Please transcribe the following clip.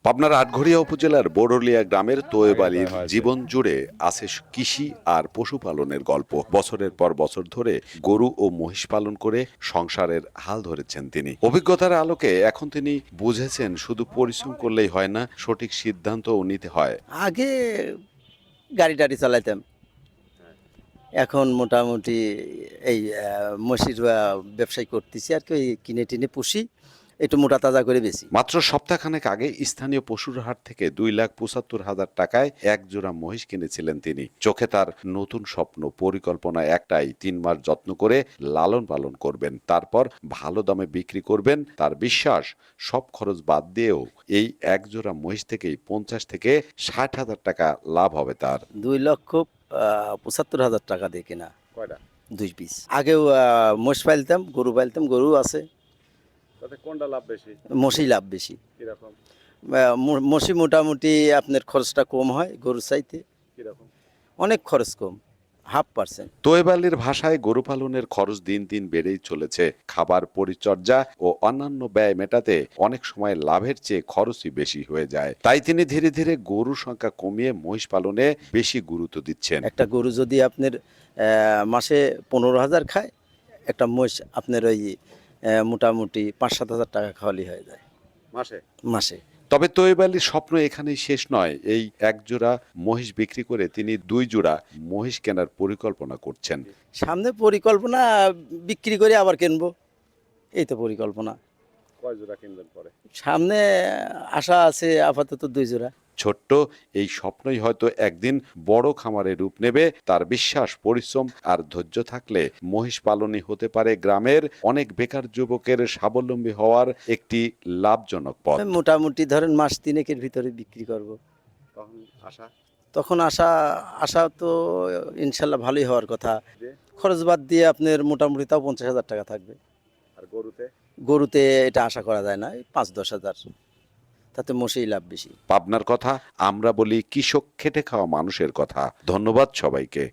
পাবনার আটঘরিয়া উপজেলার বোরলিয়া গ্রামের তোয়েবালির জীবন জুড়ে আছে কৃষি আর পশুপালনের গল্প। বছরের পর বছর ধরে গরু ও মহিষ পালন করে সংসারের হাল ধরেছেন তিনি। অভিজ্ঞতার আলোকে এখন তিনি বুঝেছেন শুধু পরিশ্রম করলেই হয় না, সঠিক সিদ্ধান্তও নিতে হয়। আগে গাড়ি টাড়ি চালাইতাম, এখন মোটামুটি এই মসির ব্যবসায় করতেছি আর কি, ওই কিনে টিনে পুষি, একটু মোটা তাজা করে বেশি। মাত্র সপ্তাহখানেক আগে স্থানীয় পশুর হাট থেকে 2,75,000 টাকায় এক জোড়া মহিষ কিনেছিলেন তিনি। চোখে তার নতুন স্বপ্ন, পরিকল্পনা একটাই, 3 মাস যত্ন করে লালন পালন করবেন, তারপর ভালো দামে বিক্রি করবেন। তার বিশ্বাস সব খরচ বাদ দিয়েও এই এক জোড়া মহিষ থেকেই 50 থেকে 60,000 টাকা লাভ হবে তার। 2,75,000 টাকা দিয়ে কেনা কয়টা? 2 পিস। আগেও মোষ পালতাম, গরু আছে। তাতে কোনটা লাভ বেশি? মশি লাভ বেশি। কিরকম? মশি মোটামুটি আপনার খরচটা কম হয় গরুর চাইতে, কিরকম? অনেক খরচ কম, 0.5%। তোয়েবালির ভাষায় গরু পালনের খরচ দিন দিন বেড়েই চলেছে। খাবার, পরিচর্যা ও অন্যান্য ব্যয় মেটাতে অনেক সময় লাভের চেয়ে খরচই বেশি হয়ে যায়। তাই তিনি ধীরে ধীরে গরুর সংখ্যা কমিয়ে মহিষ পালনে বেশি গুরুত্ব দিচ্ছেন। একটা গরু যদি আপনার মাসে 15,000 খায়, একটা মোষ আপনার ওই মোটামুটি 5-7 হাজার টাকা খাওয়ালি হয়ে যায় মাসে? মাসে। তবে তৈবালির স্বপ্ন এখানেই শেষ নয়। এই এক জোড়া মহিষ বিক্রি করে তিনি 2 জোড়া মহিষ কেনার পরিকল্পনা করছেন। সামনে পরিকল্পনা, বিক্রি করে আবার কিনবো, এই তো পরিকল্পনা। কয় জোড়া কিনবেন পরে? সামনে আশা আছে আপাতত 2 জোড়া। ছোট্ট এই স্বপ্নই হয়তো একদিন বড় খামারে রূপ নেবে। তার বিশ্বাস, পরিশ্রম আর ধৈর্য থাকলে মহিষ পালনই হতে পারে গ্রামের অনেক বেকার যুবকের স্বাবলম্বী হওয়ার একটি লাভজনক পথ। মোটামুটি ধরেন মাস 3-এর ভিতরে বিক্রি করব। তখন আশা তখন আশা তো ইনশাল্লাহ ভালোই হওয়ার কথা। খরচ বাদ দিয়ে আপনার মোটামুটি তাও 50,000 টাকা থাকবে। আর গরুতে? গরুতে এটা আশা করা যায় না, 5-10 হাজার, তাতে মোষেই লাভ বেশি। পাবনার কথা আমরা বলি, কৃষক খেটে খাওয়া মানুষের কথা। ধন্যবাদ সবাইকে।